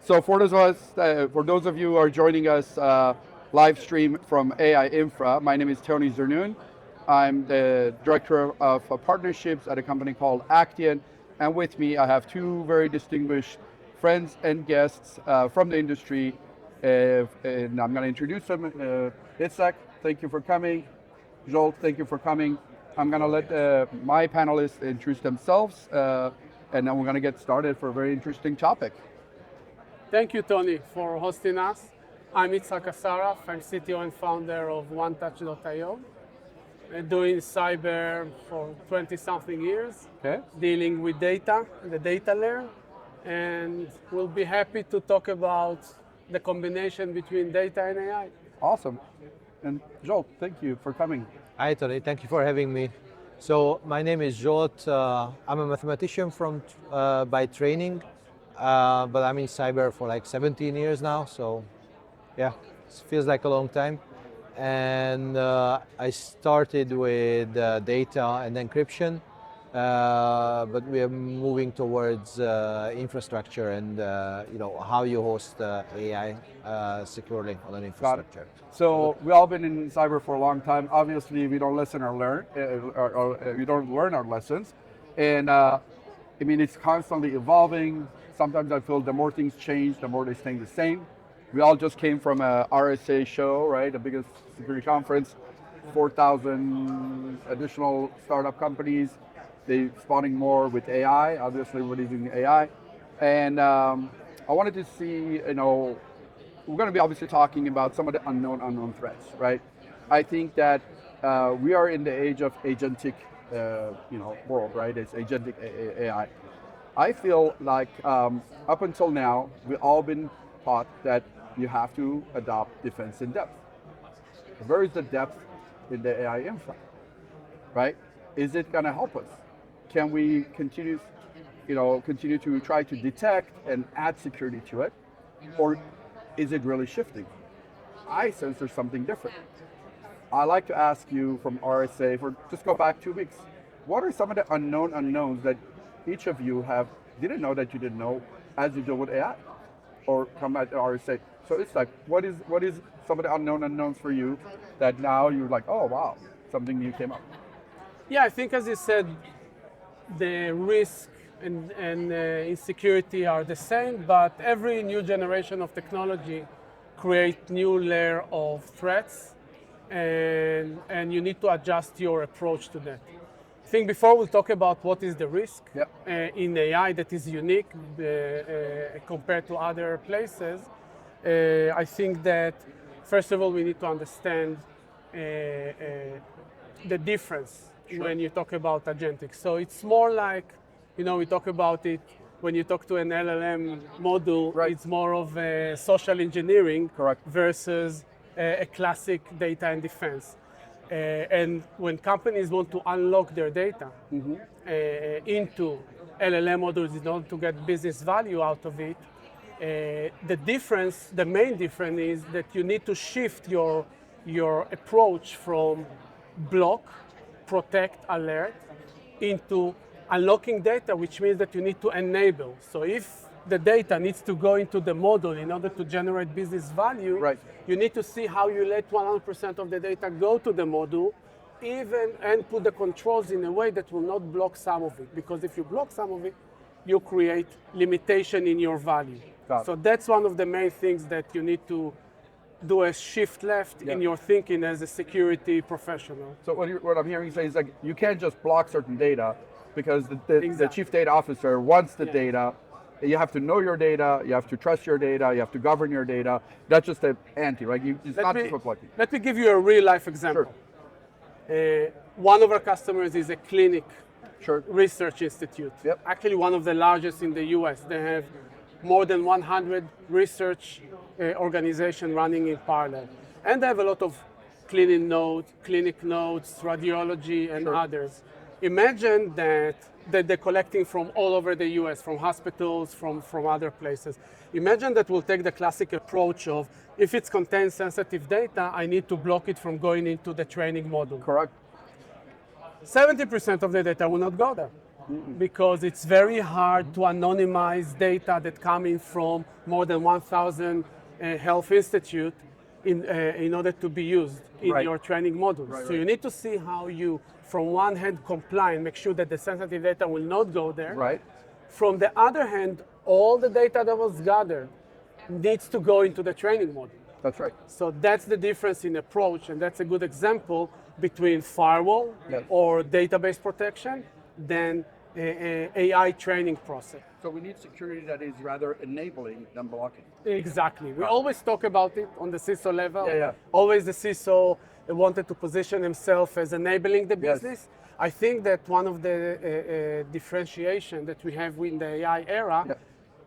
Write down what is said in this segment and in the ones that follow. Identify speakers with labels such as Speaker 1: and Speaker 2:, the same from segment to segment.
Speaker 1: So for those of you who are joining us live stream from AI Infra, my name is Tony Zirnoon. I'm the director of partnerships at a company called Actian, and with me I have two very distinguished friends and guests from the industry, and I'm going to introduce them. Itzhak, thank you for coming. Zsolt, thank you for coming. I'm going to let my panelists introduce themselves, and then we're going to get started for a very interesting topic.
Speaker 2: Thank you, Tony, for hosting us. I'm Itzhak Assaraf. I'm CTO and founder of OneTouch.io. I'm doing cyber for 20-something years, dealing with data, the data layer, and we'll be happy to talk about the combination between data and AI.
Speaker 1: Awesome. And Zsolt, thank you for coming.
Speaker 3: Hi, Tony. Thank you for having me. So my name is Zsolt. I'm a mathematician by training, but I'm in cyber for like 17 years now. So yeah, it feels like a long time. And I started with data and encryption, but we are moving towards infrastructure and how you host AI securely on an infrastructure.
Speaker 1: So we've all been in cyber for a long time. Obviously, we don't listen or learn, we don't learn our lessons. And I mean, it's constantly evolving. Sometimes I feel the more things change, the more they stay the same. We all just came from a RSA show, right? The biggest security conference, 4,000 additional startup companies. They're spawning more with AI. Obviously, everybody's using AI. And I wanted to see, we're going to be obviously talking about some of the unknown threats, right? I think that we are in the age of agentic, world, right? It's agentic AI. I feel like up until now, we've all been taught that you have to adopt defense in depth. Where is the depth in the AI infra, right? Is it going to help us? Can we continue to try to detect and add security to it, or is it really shifting? I sense there's something different. I'd like to ask you from RSA, just go back 2 weeks. What are some of the unknowns that each of you didn't know that you didn't know as you deal with AI or come at RSA? So it's like, what is some of the unknowns for you that now you're like, oh wow, something new came up?
Speaker 2: Yeah, I think as you said, the risk and insecurity are the same, but every new generation of technology creates new layer of threats, and you need to adjust your approach to that. I think before we'll talk about what is the risk in AI that is unique compared to other places. I think that first of all we need to understand the difference when you talk about agentic. So it's more like, we talk about it when you talk to an LLM model, it's more of a social engineering versus a classic data and defense. And when companies want to unlock their data into LLM models in order to get business value out of it, the main difference is that you need to shift your approach from block, protect, alert, into unlocking data, which means that you need to enable. So if the data needs to go into the model in order to generate business value, you need to see how you let 100% of the data go to the model, and put the controls in a way that will not block some of it. Because if you block some of it, you create limitation in your value. So that's one of the main things that you need to do a shift left in your thinking as a security professional.
Speaker 1: So what I'm hearing you say is like, you can't just block certain data because the chief data officer wants the data. You have to know your data, you have to trust your data, you have to govern your data. That's just an anti, right? It's not just for blocking.
Speaker 2: Let me give you a real life example. One of our customers is a clinic research institute. Actually one of the largest in the US. They have more than 100 research organizations running in parallel. And they have a lot of clinic nodes, radiology, and others. Imagine that they're collecting from all over the US, from hospitals, from other places. Imagine that we'll take the classic approach of, if it contains sensitive data, I need to block it from going into the training model. 70% of the data will not go there. because it's very hard to anonymize data that coming from more than 1,000 health institute in order to be used in
Speaker 1: Right.
Speaker 2: your training models.
Speaker 1: Right,
Speaker 2: so
Speaker 1: right.
Speaker 2: you need to see how you, from one hand, comply and make sure that the sensitive data will not go there.
Speaker 1: Right.
Speaker 2: From the other hand, all the data that was gathered needs to go into the training model.
Speaker 1: That's right.
Speaker 2: So that's the difference in approach, and that's a good example between firewall
Speaker 1: Yes.
Speaker 2: or database protection than AI training process.
Speaker 1: So we need security that is rather enabling than blocking.
Speaker 2: Exactly. We always talk about it on the CISO level.
Speaker 1: Yeah, yeah.
Speaker 2: Always the CISO wanted to position himself as enabling the
Speaker 1: Yes.
Speaker 2: business. I think that one of the differentiation that we have in the AI era,
Speaker 1: Yeah.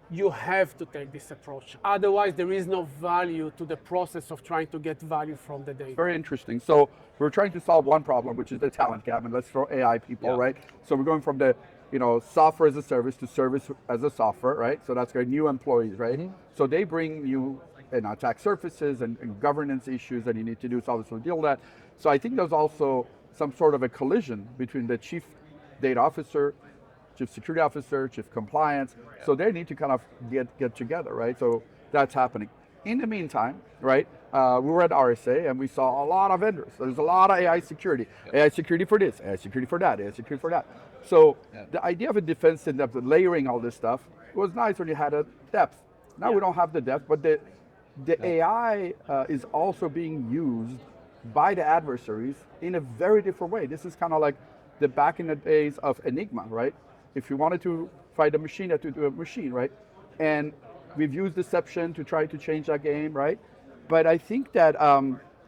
Speaker 2: you have to take this approach. Otherwise, there is no value to the process of trying to get value from the data.
Speaker 1: Very interesting. So we're trying to solve one problem, which is the talent gap, and let's throw AI people,
Speaker 3: Yeah.
Speaker 1: right? So we're going from the software as a service to service as a software, right? So that's great. New employees, right? So they bring new attack surfaces and governance issues that you need to do. So obviously deal with that. So I think there's also some sort of a collision between the chief data officer, chief security officer, chief compliance. So they need to kind of get together, right? So that's happening. In the meantime, right, we were at RSA and we saw a lot of vendors. So there's a lot of AI security. AI security for this, AI security for that, AI security for that. So the idea of a defense in depth, layering all this stuff, was nice when you had a depth. Now we don't have the depth, but the AI is also being used by the adversaries in a very different way. This is kind of like the back in the days of Enigma, right? If you wanted to fight a machine, you had to do a machine, right? And we've used deception to try to change that game, right? But I think that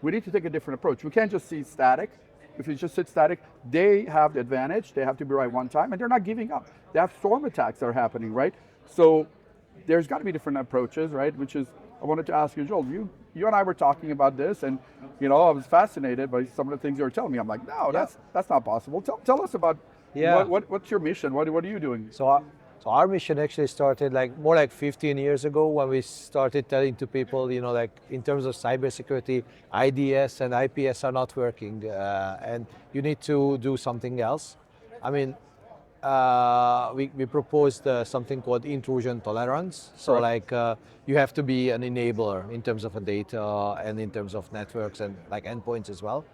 Speaker 1: we need to take a different approach. We can't just see static. If you just sit static, they have the advantage. They have to be right one time, and they're not giving up. They have storm attacks that are happening, right? So there's got to be different approaches, right? Which is, I wanted to ask you, Zsolt, you and I were talking about this, and I was fascinated by some of the things you were telling me. I'm like, no, that's not possible. Tell us about what's your mission? What are you doing?
Speaker 3: So our mission actually started more like 15 years ago when we started telling to people, like in terms of cybersecurity, IDS and IPS are not working, and you need to do something else. I mean, we proposed something called intrusion tolerance. So you have to be an enabler in terms of data and in terms of networks and endpoints as well.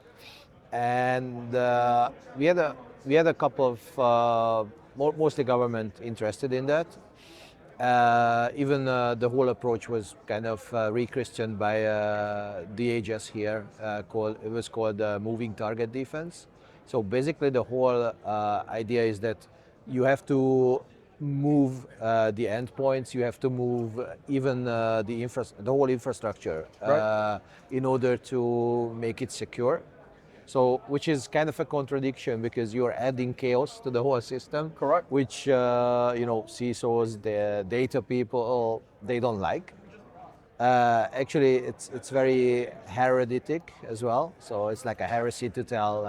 Speaker 3: And we had a couple of mostly government interested in that. Even the whole approach was kind of re-christened by DHS here. It was called moving target defense. So basically the whole idea is that you have to move the endpoints, you have to move even the whole infrastructure in order to make it secure. So, which is kind of a contradiction because you're adding chaos to the whole system.
Speaker 1: Correct.
Speaker 3: Which, CISOs, the data people, they don't like. Actually, it's very heretic as well. So it's like a heresy to tell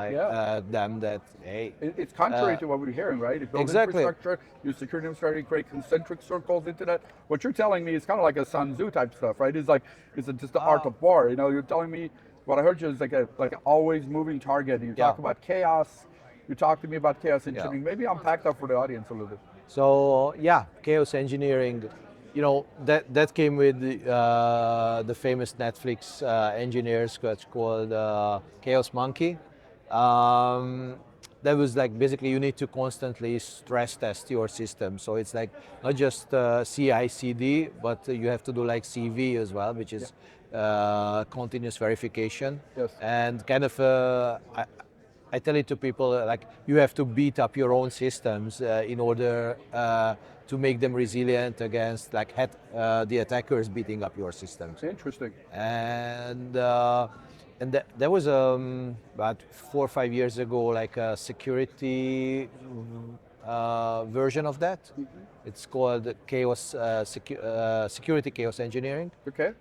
Speaker 3: them that, hey.
Speaker 1: It's contrary to what we're hearing, right? You build
Speaker 3: Exactly.
Speaker 1: infrastructure, use security infrastructure, create concentric circles into that. What you're telling me is kind of like a Sun Tzu type stuff, right? It's just the art of war. You're telling me, what I heard you is like an always moving target. You talk about chaos. You talk to me about chaos engineering. Maybe unpack that for the audience a little bit.
Speaker 3: So chaos engineering, that came with the famous Netflix engineers called Chaos Monkey. That was basically you need to constantly stress test your system. So it's not just CI/CD, but you have to do CV as well, which is continuous verification.
Speaker 1: Yes.
Speaker 3: And kind of I tell it to people you have to beat up your own systems in order to make them resilient against the attackers beating up your systems.
Speaker 1: Interesting.
Speaker 3: And there was about 4 or 5 years ago a security version of that. Mm-hmm. It's called security chaos engineering.
Speaker 1: Okay.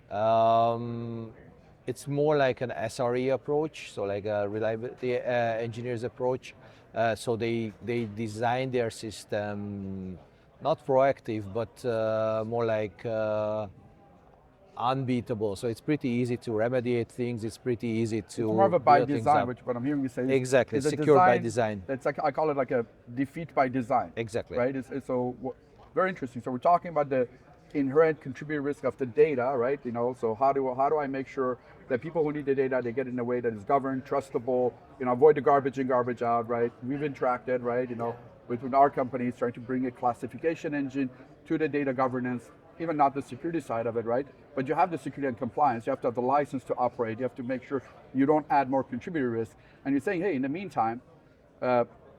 Speaker 3: It's more like an SRE approach, so a reliability engineers approach. So they design their system not proactive, but more unbeatable. So it's pretty easy to remediate things. It's pretty easy to
Speaker 1: It's more of a by
Speaker 3: build things
Speaker 1: design,
Speaker 3: up.
Speaker 1: which what I'm hearing you say is
Speaker 3: Exactly,
Speaker 1: is a
Speaker 3: secured by design.
Speaker 1: It's like, I call it like a defeat by design.
Speaker 3: Exactly.
Speaker 1: Right? Very interesting. So we're talking about the inherent contributor risk of the data, right? So how do I make sure that people who need the data, they get it in a way that is governed, trustable, avoid the garbage in, garbage out, right? We've interacted, right? With our companies trying to bring a classification engine to the data governance, even not the security side of it, right? But you have the security and compliance. You have to have the license to operate. You have to make sure you don't add more contributor risk. And you're saying, hey, in the meantime,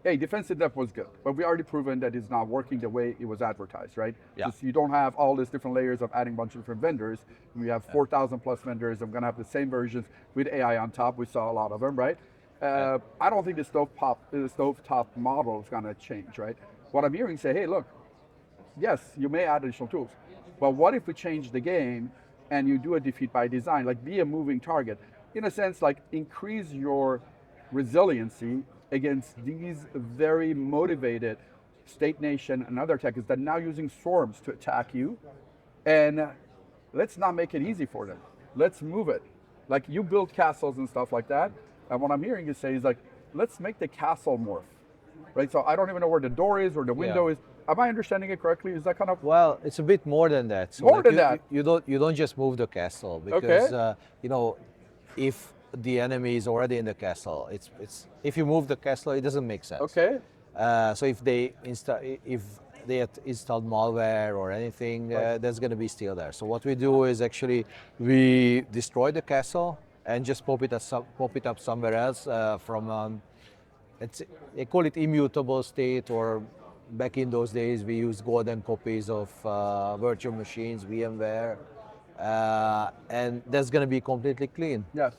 Speaker 1: hey, defensive depth was good, but we already proven that it's not working the way it was advertised, right?
Speaker 3: Yeah.
Speaker 1: Just you don't have all these different layers of adding a bunch of different vendors. We have 4,000 plus vendors. I'm going to have the same versions with AI on top. We saw a lot of them, right? I don't think the stovetop model is going to change, right? What I'm hearing say, hey, look, yes, you may add additional tools, but what if we change the game and you do a defeat by design, like be a moving target, in a sense, like increase your resiliency against these very motivated state nation and other attackers that are now using swarms to attack you, and let's not make it easy for them. Let's move it. Like you build castles and stuff like that, and what I'm hearing you say is like, let's make the castle morph, right? So I don't even know where the door is or the window is. Am I understanding it correctly? Is that kind of?
Speaker 3: Well, it's a bit more than that. So
Speaker 1: more than that.
Speaker 3: You don't just move the castle because if the enemy is already in the castle, it's if you move the castle, it doesn't make sense.
Speaker 1: Okay.
Speaker 3: So if they had installed malware or anything, that's going to be still there. So what we do is actually we destroy the castle and just pop it up somewhere else from they call it immutable state, or back in those days we used golden copies of virtual machines, VMware, and that's going to be completely clean.
Speaker 1: Yes.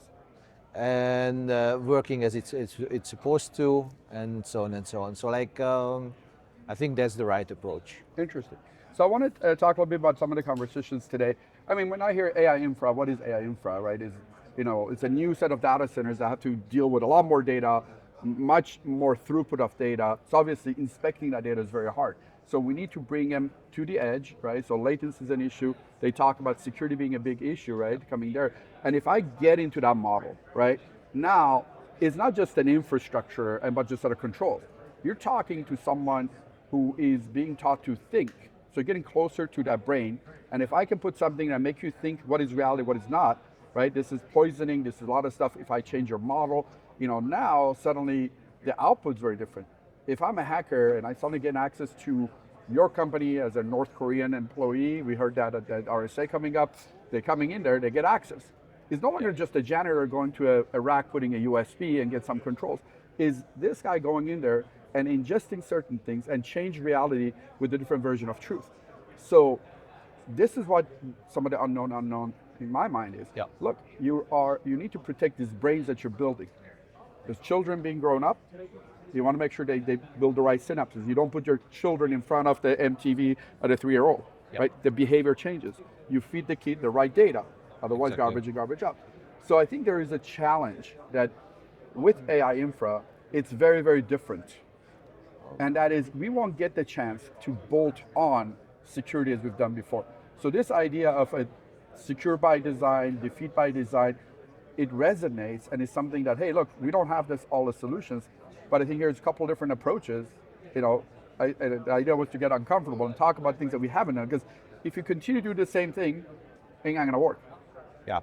Speaker 3: And working as it's supposed to, and so on and so on. So I think that's the right approach.
Speaker 1: Interesting. So I want to talk a little bit about some of the conversations today. I mean, when I hear AI infra, what is AI infra, right? It's a new set of data centers that have to deal with a lot more data, much more throughput of data. So obviously inspecting that data is very hard. So we need to bring them to the edge, right? So latency is an issue. They talk about security being a big issue, right? Coming there. And if I get into that model, right, now it's not just an infrastructure and but just set of controls. You're talking to someone who is being taught to think. So getting closer to that brain. And if I can put something that makes you think what is reality, what is not, right? This is poisoning, this is a lot of stuff. If I change your model, now suddenly the output's very different. If I'm a hacker and I suddenly get access to your company as a North Korean employee, we heard that at the RSA coming up, they're coming in there, they get access. It's no longer just a janitor going to a rack, putting a USB and get some controls. Is this guy going in there and ingesting certain things and change reality with a different version of truth? So this is what some of the unknown in my mind is.
Speaker 3: Yeah.
Speaker 1: Look, you need to protect these brains that you're building. There's children being grown up. You want to make sure they build the right synapses. You don't put your children in front of the MTV at a 3-year-old, right? The behavior changes. You feed the kid the right data, otherwise garbage in, garbage out. So I think there is a challenge that with AI infra, it's very, very different. And that is, we won't get the chance to bolt on security as we've done before. So this idea of a secure by design, defeat by design, it resonates and is something that, hey, look, we don't have all the solutions, but I think there's a couple different approaches. The idea was to get uncomfortable and talk about things that we haven't done, because if you continue to do the same thing, it ain't not gonna work.
Speaker 3: Yeah.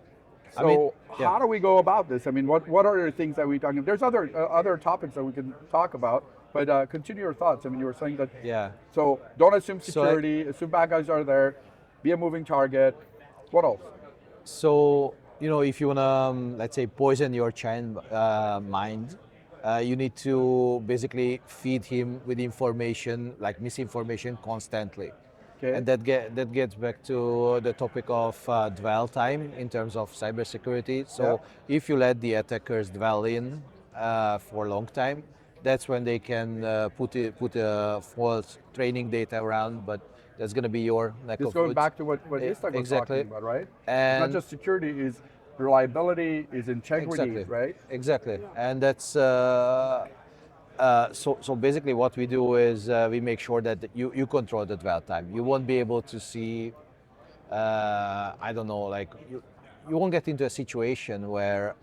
Speaker 1: So how do we go about this? I mean, what are the things that we talking about? There's other topics that we can talk about, but continue your thoughts. I mean, you were saying that.
Speaker 3: Yeah.
Speaker 1: So don't assume security, assume bad guys are there, be a moving target. What else?
Speaker 3: So, if you want to, let's say, poison your child mind, you need to basically feed him with information, like misinformation, constantly. Okay. And that gets back to the topic of dwell time in terms of cybersecurity. So if you let the attackers dwell in for a long time, that's when they can put a false training data around, but that's going to be your neck of woods.
Speaker 1: This goes back to what Itzhak was talking about, right?
Speaker 3: And
Speaker 1: it's not just security, is reliability, is integrity, right?
Speaker 3: Exactly, and that's so basically what we do is we make sure that you control the dwell time. You won't be able to see I don't know, like you won't get into a situation where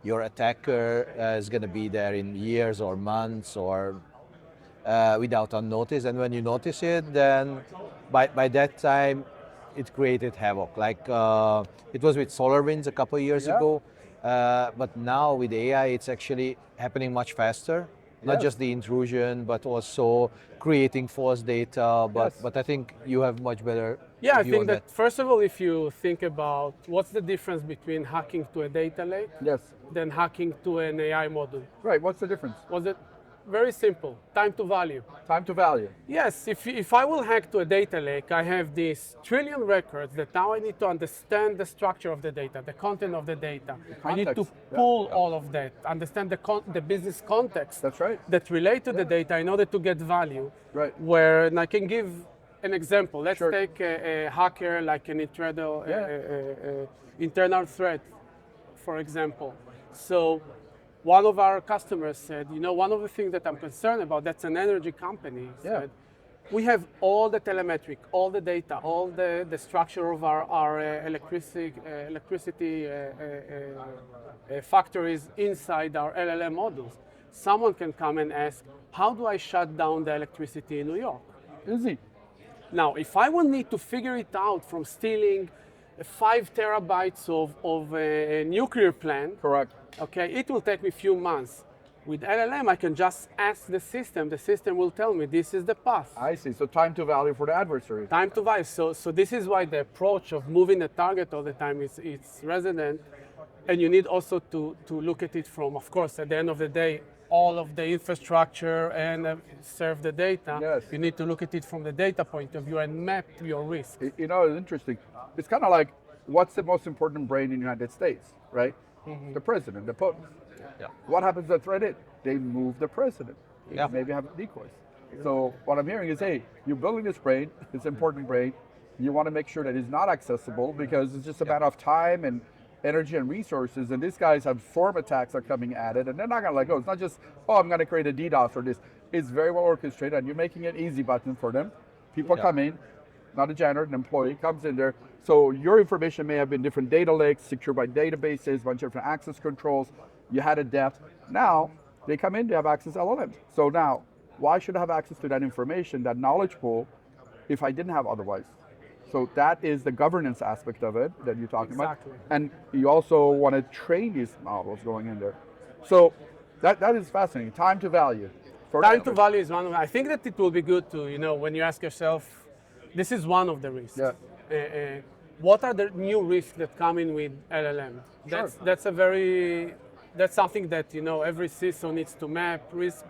Speaker 3: your attacker is going to be there in years or months or without unnoticed. And when you notice it, then by that time, it created havoc. Like it was with SolarWinds a couple of years ago, but now with AI, it's actually happening much faster. Not just the intrusion, but also creating false data. But I think you have much better.
Speaker 2: Yeah, I
Speaker 3: view
Speaker 2: think
Speaker 3: on
Speaker 2: that first of all, if you think about what's the difference between hacking to a data lake
Speaker 1: Yes.
Speaker 2: than hacking to an AI model,
Speaker 1: Right. What's the difference?
Speaker 2: was it very simple? Time to value.
Speaker 1: Time to value.
Speaker 2: Yes, if I will hack to a data lake, I have these trillion records that now I need to understand the structure of the data, the content of the data. I need to
Speaker 1: context,
Speaker 2: pull all of that, understand the business context
Speaker 1: That's right.
Speaker 2: that relate to the data in order to get value.
Speaker 1: Right.
Speaker 2: Where, and I can give an example. Let's
Speaker 1: Sure.
Speaker 2: take a hacker like an internal threat, for example. So one of our customers said, one of the things that I'm concerned about, that's an energy company, said, we have all the telemetric, all the data, all the structure of our electricity factories inside our LLM models. Someone can come and ask, how do I shut down the electricity in New York?
Speaker 1: Easy.
Speaker 2: Now, if I will need to figure it out from stealing 5 terabytes of a nuclear plant,
Speaker 1: Correct.
Speaker 2: okay, it will take me a few months. With LLM, I can just ask the system will tell me this is the path.
Speaker 1: I see. So time to value for the adversary.
Speaker 2: Time to value. So this is why the approach of moving the target all the time it's resonant. And you need also to look at it from, of course, at the end of the day, all of the infrastructure and serve the data.
Speaker 1: Yes.
Speaker 2: You need to look at it from the data point of view and map your risk.
Speaker 1: It's interesting. It's kind of like, what's the most important brain in the United States, right? The president, the Pope.
Speaker 3: Yeah.
Speaker 1: What happens to threat it? They move the president.
Speaker 3: Yeah.
Speaker 1: Maybe have decoys. So what I'm hearing is, hey, you're building this brain, this important brain. You want to make sure that it's not accessible because it's just a matter of time and energy and resources. And these guys have swarm attacks are coming at it, and they're not going to let go. It's not just, I'm going to create a DDoS or this. It's very well orchestrated, and you're making it easy button for them. People come in, not a janitor, an employee comes in there. So your information may have been different data lakes, secured by databases, a bunch of different access controls. You had a depth. Now they come in, they have access to LLMs. So now, why should I have access to that information, that knowledge pool, if I didn't have otherwise? So that is the governance aspect of it that you're talking about. And you also want to train these models going in there. So that is fascinating. Time to value.
Speaker 2: Time to value is one of them. I think that it will be good to, when you ask yourself, this is one of the risks.
Speaker 1: Yeah.
Speaker 2: What are the new risks that come in with LLM? That's something that every CISO needs to map, risk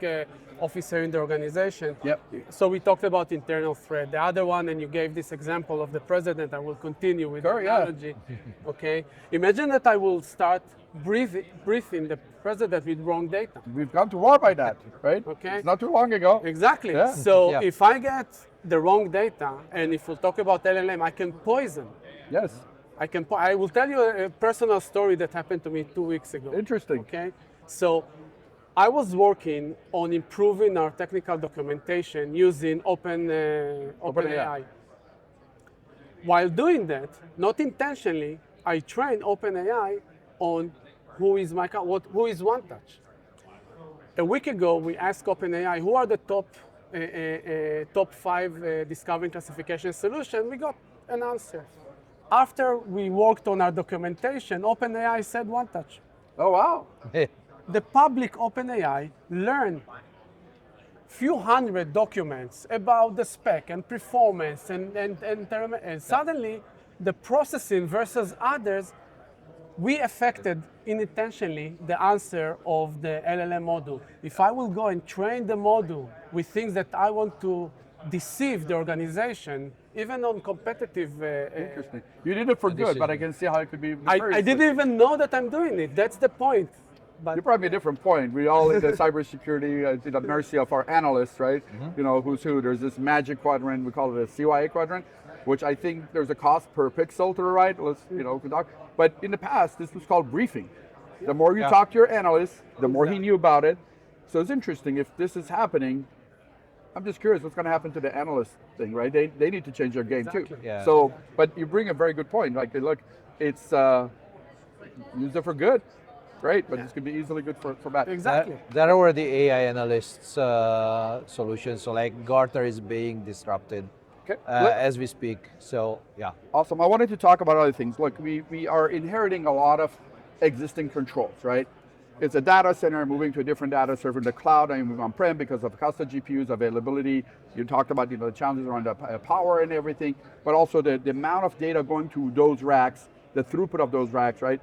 Speaker 2: officer in the organization.
Speaker 1: Yep.
Speaker 2: So we talked about internal threat. The other one, and you gave this example of the president, I will continue with the analogy. Okay. Imagine that I will start briefing the president with wrong data.
Speaker 1: We've gone to war by that, right?
Speaker 2: Okay.
Speaker 1: It's not too long ago.
Speaker 2: Exactly.
Speaker 1: Yeah.
Speaker 2: So if I get the wrong data, and if we'll talk about LLM, I can poison.
Speaker 1: Yes.
Speaker 2: I will tell you a personal story that happened to me 2 weeks ago.
Speaker 1: Interesting.
Speaker 2: Okay, so I was working on improving our technical documentation using OpenAI. While doing that, not intentionally, I trained OpenAI on who is OneTouch. A week ago, we asked OpenAI who are the top 5 discovery classification solutions. We got an answer. After we worked on our documentation, OpenAI said OneTouch.
Speaker 1: Oh, wow.
Speaker 2: The public OpenAI learned few hundred documents about the spec and performance and suddenly the processing versus others, we affected unintentionally the answer of the LLM model. If I will go and train the model with things that I want to deceive the organization, even on competitive.
Speaker 1: Interesting. You did it for good, but I can see how it could be.
Speaker 2: I didn't even know that I'm doing it. That's the point. But
Speaker 1: you brought me a different point. We all in the cybersecurity at the mercy of our analysts, right? Who's who. There's this magic quadrant. We call it a CYA quadrant, which I think there's a cost per pixel to the right. But in the past, this was called briefing. The more you talk to your analyst, the more he knew about it. So it's interesting. If this is happening, I'm just curious what's going to happen to the analyst thing, right? They need to change their game too.
Speaker 2: Exactly.
Speaker 3: Yeah.
Speaker 1: So, but you bring a very good point. Like, look, it's use it for good, great, but this could be easily good for bad.
Speaker 2: Exactly.
Speaker 3: That are where the AI analysts solutions. So like Gartner is being disrupted
Speaker 1: Okay.
Speaker 3: as we speak. So yeah.
Speaker 1: Awesome. I wanted to talk about other things. Look, we are inheriting a lot of existing controls, right? It's a data center moving to a different data server in the cloud and move on-prem because of custom GPUs availability. You talked about the challenges around the power and everything, but also the amount of data going to those racks, the throughput of those racks, right?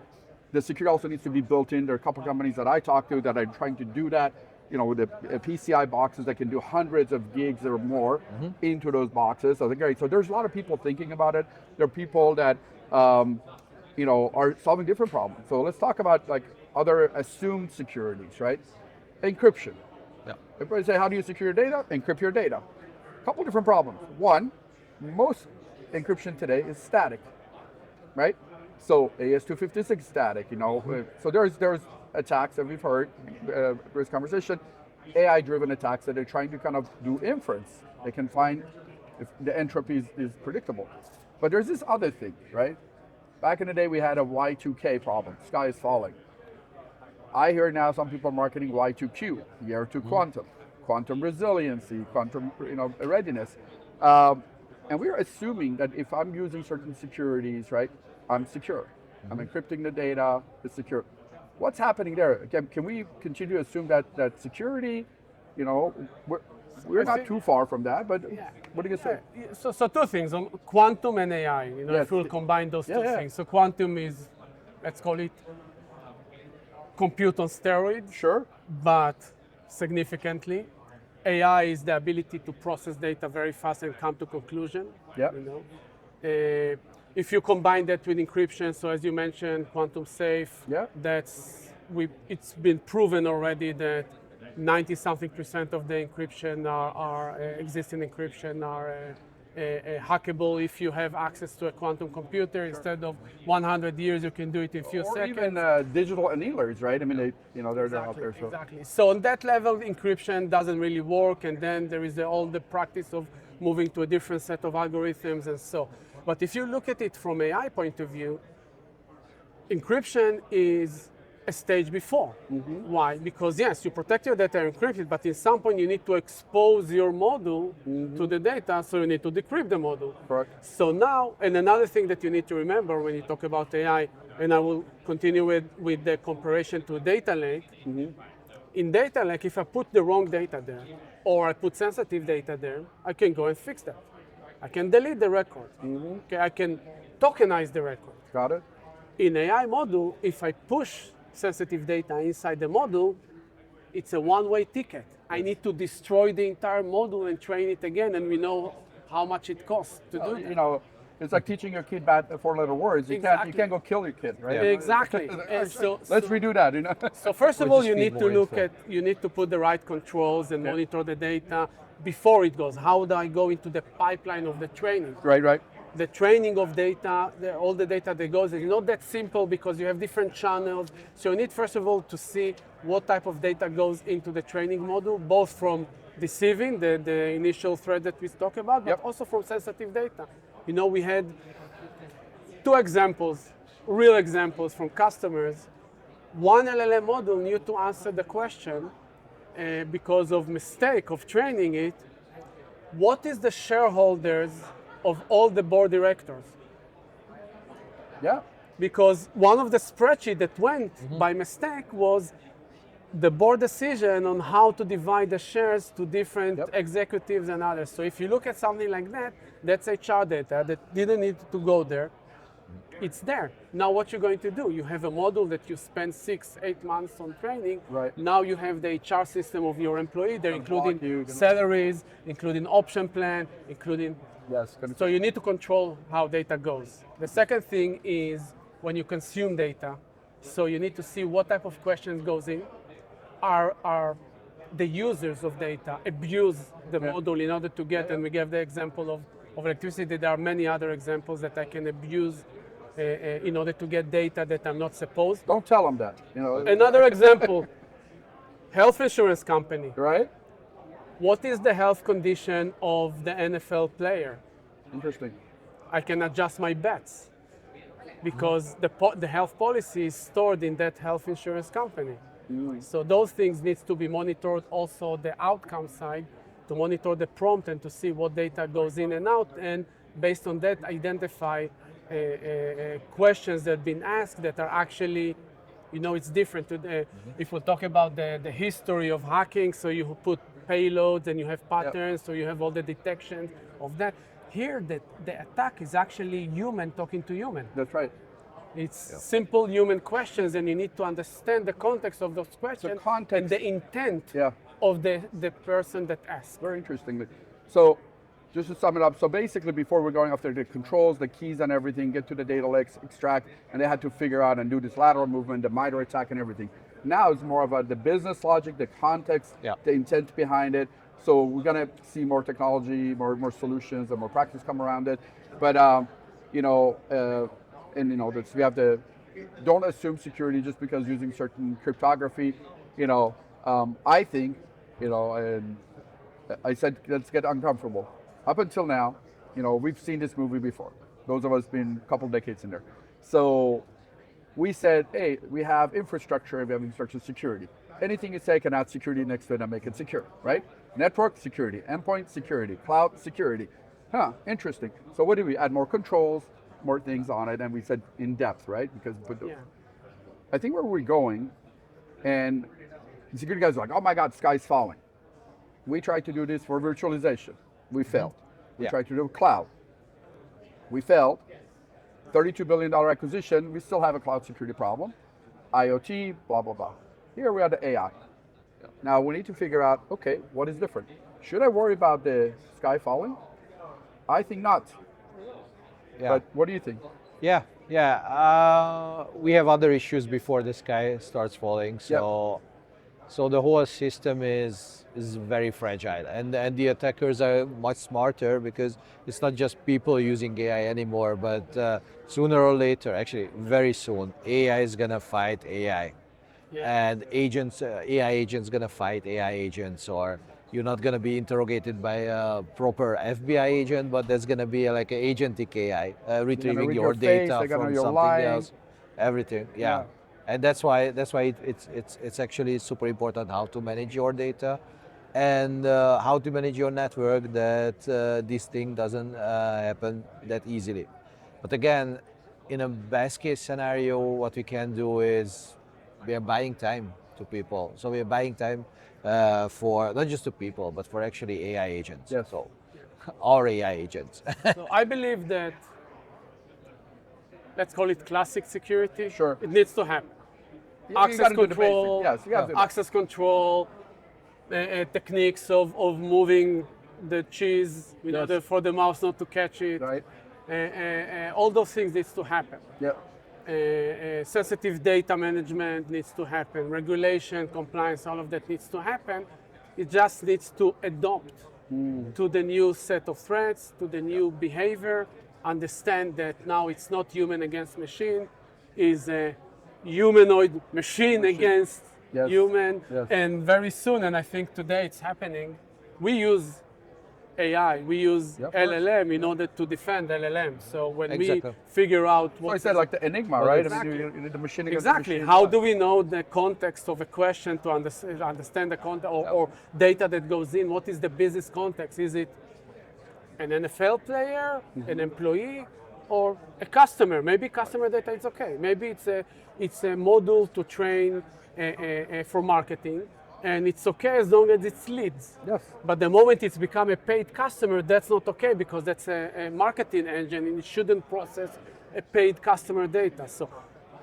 Speaker 1: The security also needs to be built in. There are a couple companies that I talk to that are trying to do that, with the PCI boxes that can do hundreds of gigs or more into those boxes. So, great. So there's a lot of people thinking about it. There are people that are solving different problems. So let's talk about like other assumed securities, right? Encryption.
Speaker 3: Yeah.
Speaker 1: Everybody say, how do you secure your data? Encrypt your data. A couple different problems. One, most encryption today is static, right? So AS256 static, So there's attacks that we've heard, this conversation, AI-driven attacks that are trying to kind of do inference. They can find if the entropy is predictable. But there's this other thing, right? Back in the day, we had a Y2K problem. Sky is falling. I hear now some people are marketing Y2Q, year to quantum resiliency, quantum readiness. And we're assuming that if I'm using certain securities, right, I'm secure. I'm encrypting the data, it's secure. What's happening there? Again, can we continue to assume that security, we're not too far from that, but what do you say?
Speaker 2: So two things, on quantum and AI,
Speaker 1: Yes.
Speaker 2: if we'll combine those two
Speaker 1: Yeah.
Speaker 2: things. So quantum is, let's call it compute on steroids,
Speaker 1: Sure.
Speaker 2: but significantly. AI is the ability to process data very fast and come to conclusion.
Speaker 1: Yeah.
Speaker 2: If you combine that with encryption, so as you mentioned, quantum safe,
Speaker 1: Yeah.
Speaker 2: it's been proven already that 90-something% of the encryption existing encryption are hackable if you have access to a quantum computer. Instead of 100 years, you can do it in a few
Speaker 1: Or
Speaker 2: seconds.
Speaker 1: even digital annealers, right? I mean, they're out there. So.
Speaker 2: Exactly. So on that level, encryption doesn't really work, and then there is all the practice of moving to a different set of algorithms and so. But if you look at it from AI point of view, encryption is a stage before. Why? Because yes, you protect your data encrypted, but in some point you need to expose your model to the data, so you need to decrypt the model.
Speaker 1: Correct.
Speaker 2: So now, and another thing that you need to remember when you talk about AI, and I will continue with the comparison to data lake. In data lake, if I put the wrong data there, or I put sensitive data there, I can go and fix that. I can delete the record. Okay, I can tokenize the record.
Speaker 1: Got it?
Speaker 2: In AI model, if I push sensitive data inside the model, it's a one-way ticket. I need to destroy the entire model and train it again, and we know how much it costs to do that.
Speaker 1: It's like teaching your kid bad four-letter words. You can't go kill your kid, right?
Speaker 3: Yeah.
Speaker 2: Exactly. And
Speaker 1: Let's redo that.
Speaker 2: So first of
Speaker 3: Or
Speaker 2: all,
Speaker 3: just
Speaker 2: you
Speaker 3: feed
Speaker 2: need to
Speaker 3: more
Speaker 2: look
Speaker 3: info.
Speaker 2: at, you need to put the right controls and monitor the data before it goes. How do I go into the pipeline of the training?
Speaker 1: Right.
Speaker 2: The training of data, all the data that goes, is not that simple because you have different channels. So you need, first of all, to see what type of data goes into the training model, both from deceiving, the initial threat that we talked about, but also from sensitive data. We had two examples, real examples from customers. One LLM model knew to answer the question because of mistake of training it, what is the shareholders of all the board directors?
Speaker 1: Yeah.
Speaker 2: Because one of the spreadsheets that went by mistake was the board decision on how to divide the shares to different executives and others. So if you look at something like that, that's HR data that didn't need to go there. It's there. Now what you're going to do, you have a model that you spend 6-8 months on training.
Speaker 1: Right.
Speaker 2: Now you have the HR system of your employee. They're including
Speaker 1: you,
Speaker 2: salaries, including option plan, including.
Speaker 1: Yes.
Speaker 2: So you need to control how data goes. The second thing is when you consume data. So you need to see what type of questions goes in. Are the users of data abuse the model in order to get, and we gave the example of electricity. There are many other examples that I can abuse in order to get data that I'm not supposed.
Speaker 1: Don't tell them that.
Speaker 2: Another example, health insurance company.
Speaker 1: Right?
Speaker 2: what is the health condition of the NFL player?
Speaker 1: Interesting.
Speaker 2: I can adjust my bets because the health policy is stored in that health insurance company. So those things need to be monitored. Also the outcome side, to monitor the prompt and to see what data goes in and out, and based on that identify questions that have been asked that are actually, it's different. If we talk about the history of hacking, so you put payloads and you have patterns, so you have all the detection of that. Here, the attack is actually human talking to human.
Speaker 1: That's right.
Speaker 2: It's simple human questions, and you need to understand the context of those questions and the intent of the person that asks.
Speaker 1: Very interesting. So, just to sum it up, so basically before we're going after the controls, the keys and everything, get to the data lakes, extract, and they had to figure out and do this lateral movement, the MITRE attack and everything. Now it's more of the business logic, the context, the intent behind it. So we're gonna see more technology, more solutions, and more practice come around it. But we have to, don't assume security just because using certain cryptography. I think, and I said let's get uncomfortable. Up until now, we've seen this movie before. Those of us been a couple decades in there. So we said, hey, we have infrastructure, we have infrastructure security. Anything you say can add security next to it and make it secure, right? Network security, endpoint security, cloud security. Interesting. So what do we add? More controls, more things on it, and we said in depth, right? Because I think where we're going, and the security guys are like, oh my God, sky's falling. We tried to do this for virtualization. We failed. We tried to do cloud. We failed. $32 billion acquisition, we still have a cloud security problem. IoT, blah, blah, blah. Here we are the AI. Now we need to figure out, okay, what is different? Should I worry about the sky falling? I think not. But what do you think?
Speaker 3: We have other issues before the sky starts falling. So the whole system is very fragile, and the attackers are much smarter because it's not just people using AI anymore, but sooner or later, actually very soon, AI is gonna fight AI. And AI agents gonna fight AI agents, or you're not gonna be interrogated by a proper FBI agent, but there's gonna be like an agentic AI retrieving your data from something else, everything. And that's why it's actually super important how to manage your data, and how to manage your network, that this thing doesn't happen that easily. But again, in a best case scenario, what we can do is we are buying time to people. So we are buying time for not just to people, but for actually AI agents. So our AI agents.
Speaker 2: So I believe that, let's call it classic security.
Speaker 1: Sure.
Speaker 2: It needs to happen. Access control, techniques of moving the cheese for the mouse not to catch it.
Speaker 1: Right.
Speaker 2: All those things needs to happen. Sensitive data management needs to happen. Regulation, compliance, all of that needs to happen. It just needs to adopt to the new set of threats, to the new behavior, understand that now it's not human against machine, is a humanoid machine against human, and very soon, and I think today it's happening, we use AI, we use LLM in order to defend LLM. So when we figure out what...
Speaker 1: So I said like the enigma, right? Exactly. I mean, the machine against the machine.
Speaker 2: How do we know the context of a question to understand the context, or data that goes in? What is the business context? Is it an NFL player, an employee, or a customer? Maybe customer data is okay. Maybe it's a module to train for marketing, and it's okay as long as it's leads. But the moment it's become a paid customer, that's not okay, because that's a marketing engine and it shouldn't process a paid customer data. So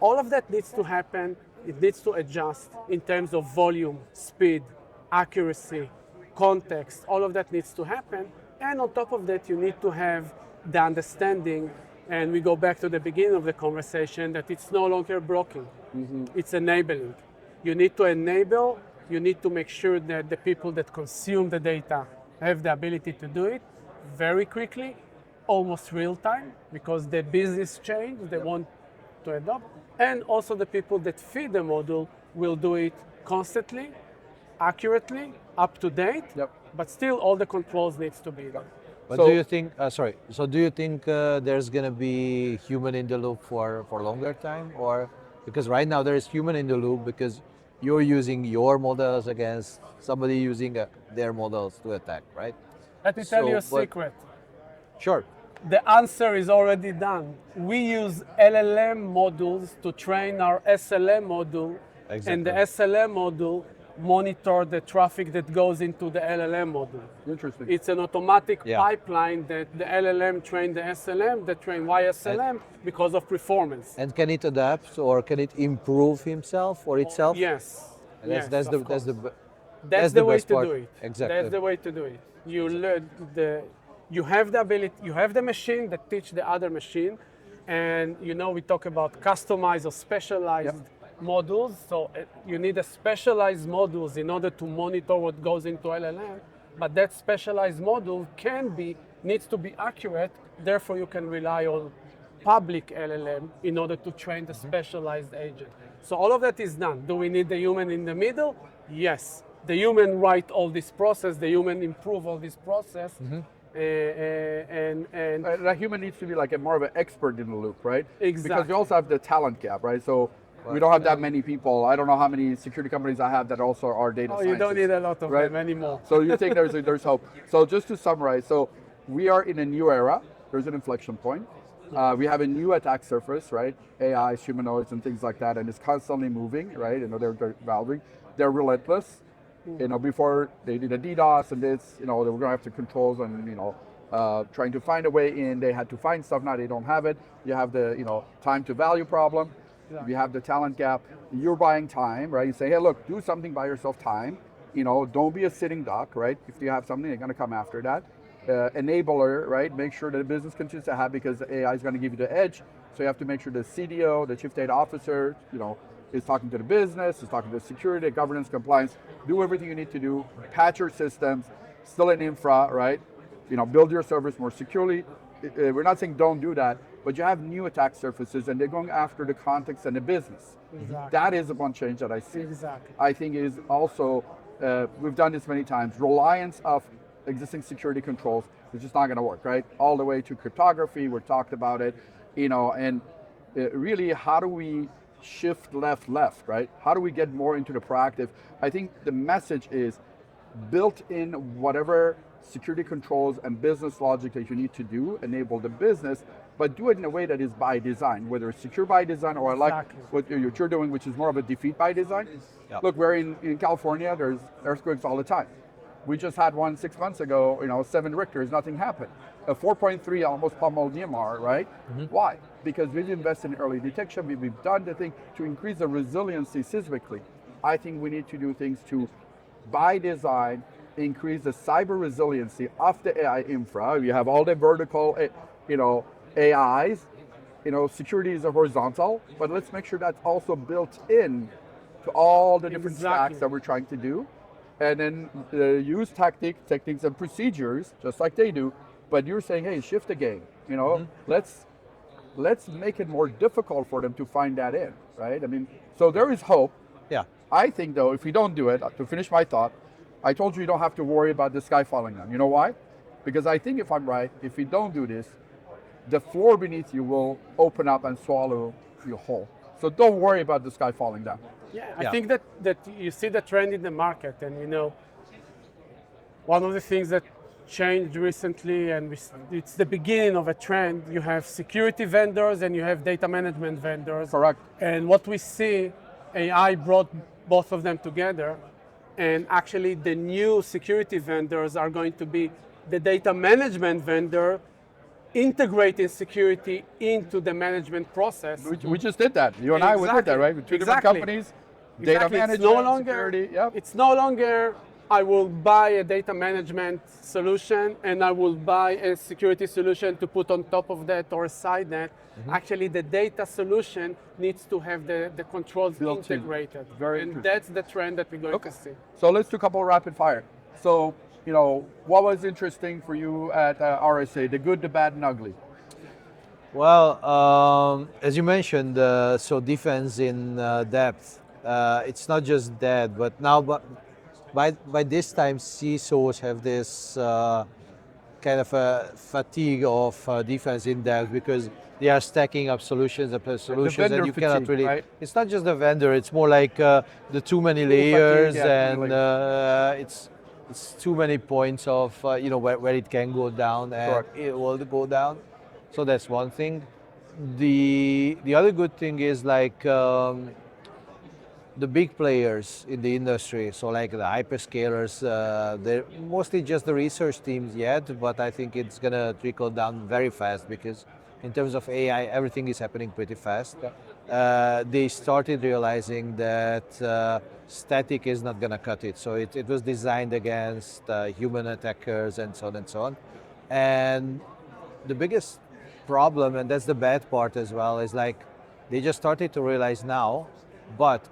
Speaker 2: all of that needs to happen. It needs to adjust in terms of volume, speed, accuracy, context. All of that needs to happen. And on top of that, you need to have the understanding, and we go back to the beginning of the conversation, that it's no longer blocking, it's enabling. You need to enable, you need to make sure that the people that consume the data have the ability to do it very quickly, almost real time, because the business change, they want to adopt. And also the people that feed the model will do it constantly accurately, up to date,
Speaker 1: Yep.
Speaker 2: but still all the controls needs to be done.
Speaker 3: But
Speaker 1: So-
Speaker 3: do you think, sorry, so do you think there's going to be human in the loop for longer time? Or because right now there is human in the loop because you're using your models against somebody using their models to attack, right?
Speaker 2: Let me tell you a
Speaker 3: So, but-
Speaker 2: secret.
Speaker 3: Sure.
Speaker 2: The answer is already done. We use LLM modules to train our SLM module, and the
Speaker 3: Exactly.
Speaker 2: SLM module monitor the traffic that goes into the LLM module.
Speaker 1: Interesting.
Speaker 2: It's an automatic
Speaker 3: Yeah.
Speaker 2: pipeline that the LLM train the SLM, that train YSLM because of performance.
Speaker 3: And can it adapt or can it improve himself or itself?
Speaker 2: Yes.
Speaker 3: And
Speaker 2: yes,
Speaker 3: that's
Speaker 2: of course.
Speaker 3: that's
Speaker 2: the
Speaker 3: the
Speaker 2: way
Speaker 3: best
Speaker 2: to
Speaker 3: part.
Speaker 2: do it.
Speaker 3: Exactly.
Speaker 2: That's the way to do it. You learn you have the ability, you have the machine that teach the other machine, and we talk about customized or specialized modules. So you need a specialized modules in order to monitor what goes into LLM, but that specialized module needs to be accurate. Therefore, you can rely on public LLM in order to train the specialized agent. So all of that is done. Do we need the human in the middle? Yes. The human write all this process, the human improve all this process, and
Speaker 1: That human needs to be like more of an expert in the loop, right? Because
Speaker 2: Exactly.
Speaker 1: you also have the talent gap, right? So we don't have that many people. I don't know how many security companies I have that also are data
Speaker 2: oh,
Speaker 1: scientists.
Speaker 2: you don't need a lot of
Speaker 1: right?
Speaker 2: them anymore.
Speaker 1: So you think there's hope. So just to summarize, so we are in a new era. There's an inflection point. We have a new attack surface, right? AI, humanoids, and things like that, and it's constantly moving, right? They're evolving. They're relentless. Before they did a DDoS and this, they were going to have to controls and trying to find a way in. They had to find stuff. Now they don't have it. You have the time to value problem. You have the talent gap. You're buying time, right? You say, hey, look, do something by yourself. Time. Don't be a sitting duck, right? If you have something, they're going to come after that. Enabler, right? Make sure that the business continues to have because the AI is going to give you the edge. So you have to make sure the CDO, the chief data officer, is talking to the business, is talking to security, governance, compliance. Do everything you need to do. Patch your systems. Still in infra, right? Build your servers more securely. We're not saying don't do that, but you have new attack surfaces, and they're going after the context and the business.
Speaker 2: Exactly.
Speaker 1: That is the one change that I see.
Speaker 2: Exactly.
Speaker 1: I think it is also we've done this many times. Reliance of existing security controls is just not going to work, right? All the way to cryptography, we talked about it, and really, how do we shift left, right? How do we get more into the proactive? I think the message is built in whatever security controls and business logic that you need to do, enable the business, but do it in a way that is by design, whether it's secure by design or
Speaker 2: Exactly.
Speaker 1: like what you're doing, which is more of a defeat by design.
Speaker 3: Yep.
Speaker 1: Look, we're in California, there's earthquakes all the time. We just had one 6 months ago, 7 Richters, nothing happened. A 4.3 almost pummeled Myanmar, right? Why? Because we've invested in early detection, we've done the thing to increase the resiliency seismically. I think we need to do things to, by design, increase the cyber resiliency of the AI infra. We have all the vertical, AIs. Security is a horizontal, but let's make sure that's also built in to all the different
Speaker 2: Exactly.
Speaker 1: stacks that we're trying to do. And then use techniques and procedures, just like they do. But you're saying, hey, shift the game. Let's make it more difficult for them to find that in, right? So there is hope.
Speaker 3: Yeah.
Speaker 1: I think, though, if we don't do it, to finish my thought, I told you don't have to worry about the sky falling down. You know why? Because I think if I'm right, if we don't do this, the floor beneath you will open up and swallow you whole. So don't worry about the sky falling down.
Speaker 2: Yeah,
Speaker 3: Yeah.
Speaker 2: I think that you see the trend in the market, and one of the things that changed recently, and it's the beginning of a trend. You have security vendors and you have data management vendors.
Speaker 1: Correct.
Speaker 2: And what we see, AI brought both of them together, and actually the new security vendors are going to be the data management vendor integrating security into the management process.
Speaker 1: We just did that. You and I, we did that, right? With two different
Speaker 2: Exactly.
Speaker 1: companies, data
Speaker 2: Exactly.
Speaker 1: management,
Speaker 2: It's no longer,
Speaker 1: security. Yep.
Speaker 2: It's no longer I will buy a data management solution and I will buy a security solution to put on top of that or a side net. Actually, the data solution needs to have the controls
Speaker 1: Built in.
Speaker 2: integrated.
Speaker 1: Very
Speaker 2: and
Speaker 1: interesting.
Speaker 2: that's the trend that we're going to see.
Speaker 1: So let's do a couple of rapid fire. So, what was interesting for you at RSA? The good, the bad, and ugly.
Speaker 3: Well, as you mentioned, so defense in depth. It's not just that, but now, by this time, CISOs have this kind of a fatigue of defense in depth because they are stacking up solutions upon solutions, and you cannot
Speaker 1: fatigue,
Speaker 3: really.
Speaker 1: right?
Speaker 3: It's not just the vendor; it's more like the too many layers, and it's too many points of where it can go down, and
Speaker 1: Correct.
Speaker 3: it will go down. So that's one thing. The other good thing is like. The big players in the industry, so like the hyperscalers, they're mostly just the research teams yet, but I think it's gonna trickle down very fast because in terms of AI, everything is happening pretty fast. They started realizing that static is not gonna cut it. So it was designed against human attackers and so on and so on. And the biggest problem, and that's the bad part as well, is like they just started to realize now, but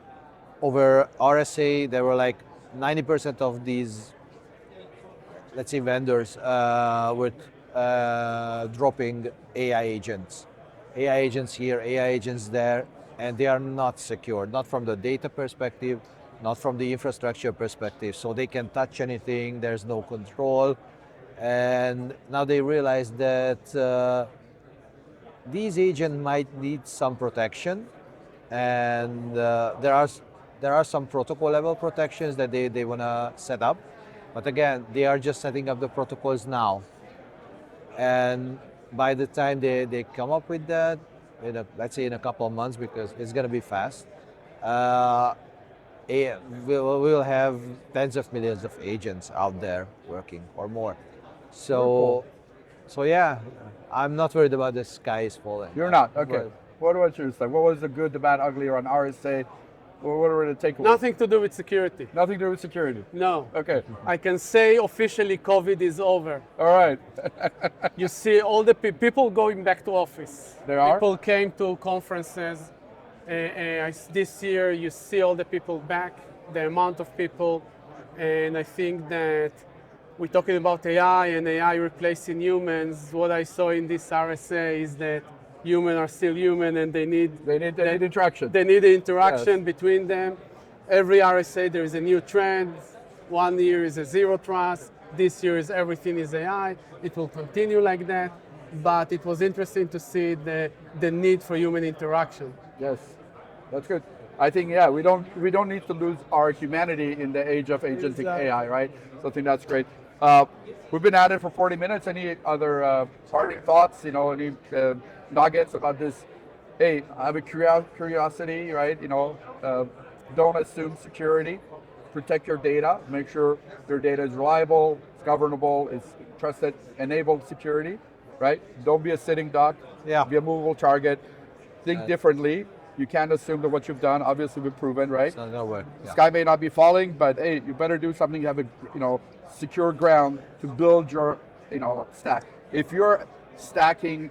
Speaker 3: over RSA, there were like 90% of these, let's say, vendors were dropping AI agents. AI agents here, AI agents there, and they are not secure, not from the data perspective, not from the infrastructure perspective. So they can touch anything, there's no control. And now they realize that these agents might need some protection, and there are some protocol level protections that they want to set up. But again, they are just setting up the protocols now. And by the time they come up with that, let's say in a couple of months, because it's going to be fast, we'll have tens of millions of agents out there working or more. So yeah, I'm not worried about the sky is falling.
Speaker 1: You're not? Okay. What about you? What was the good, the bad, ugly on RSA? What were the takeaways?
Speaker 2: Nothing to do with security.
Speaker 1: Nothing to do with security?
Speaker 2: No.
Speaker 1: Okay.
Speaker 2: I can say officially COVID is over.
Speaker 1: All right.
Speaker 2: You see all the people going back to office.
Speaker 1: There are?
Speaker 2: People came to conferences. This year you see all the people back, the amount of people. And I think that we're talking about AI and AI replacing humans. What I saw in this RSA is that humans are still human, and they need
Speaker 1: interaction.
Speaker 2: They need interaction between them. Every RSA there is a new trend. 1 year is a zero trust. This year is everything is AI. It will continue like that. But it was interesting to see the need for human interaction.
Speaker 1: Yes, that's good. I think we don't need to lose our humanity in the age of agentic AI, right? So I think that's great. We've been at it for 40 minutes. Any other parting thoughts? Any nuggets about this? Hey, I have a curiosity, right? Don't assume security. Protect your data. Make sure your data is reliable, it's governable, it's trusted. Enable security, right? Don't be a sitting duck.
Speaker 3: Yeah.
Speaker 1: Be a movable target. Think differently. You can't assume that what you've done, obviously we've proven, right?
Speaker 3: It's not gonna work.
Speaker 1: The sky may not be falling, but hey, you better do something. You have a secure ground to build your stack. If you're stacking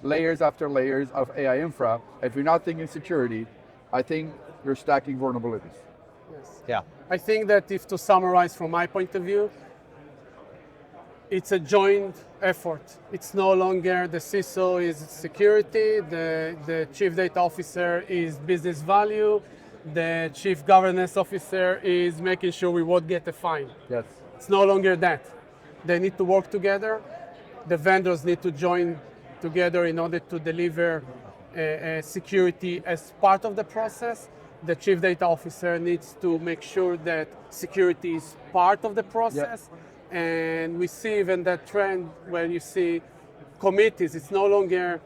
Speaker 1: layers after layers of AI infra, if you're not thinking security, I think you're stacking vulnerabilities.
Speaker 2: Yes.
Speaker 3: Yeah.
Speaker 2: I think that if to summarize from my point of view, it's a joint effort. It's no longer the CISO is security, the chief data officer is business value, the chief governance officer is making sure we won't get a fine.
Speaker 1: Yes.
Speaker 2: It's no longer that. They need to work together. The vendors need to join together in order to deliver security as part of the process. The chief data officer needs to make sure that security is part of the process.
Speaker 1: Yep.
Speaker 2: And we see even that trend where you see committees. It's no longer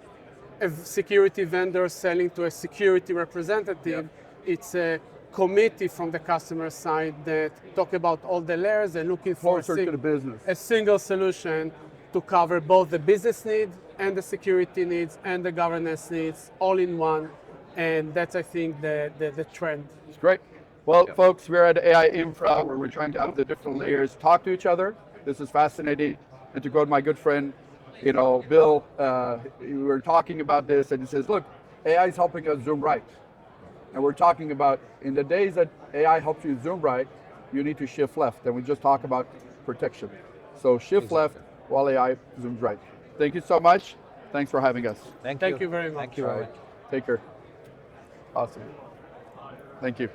Speaker 2: a security vendor selling to a security representative.
Speaker 1: Yep.
Speaker 2: It's a committee from the customer side that talk about all the layers and looking for a single solution to cover both the business needs and the security needs and the governance needs all in one. And that's, I think, the trend.
Speaker 1: It's great. Well, folks, we're at AI Infra, where we're trying to have the different layers talk to each other. This is fascinating. And to go to my good friend, Bill, we were talking about this, and he says, look, AI is helping us zoom right. And we're talking about, in the days that AI helps you zoom right, you need to shift left. And we just talk about protection. So shift left while AI zooms right. Thank you so much. Thanks for having us.
Speaker 2: Thank you very much.
Speaker 3: Thank you very much.
Speaker 1: Take care. Awesome. Thank you.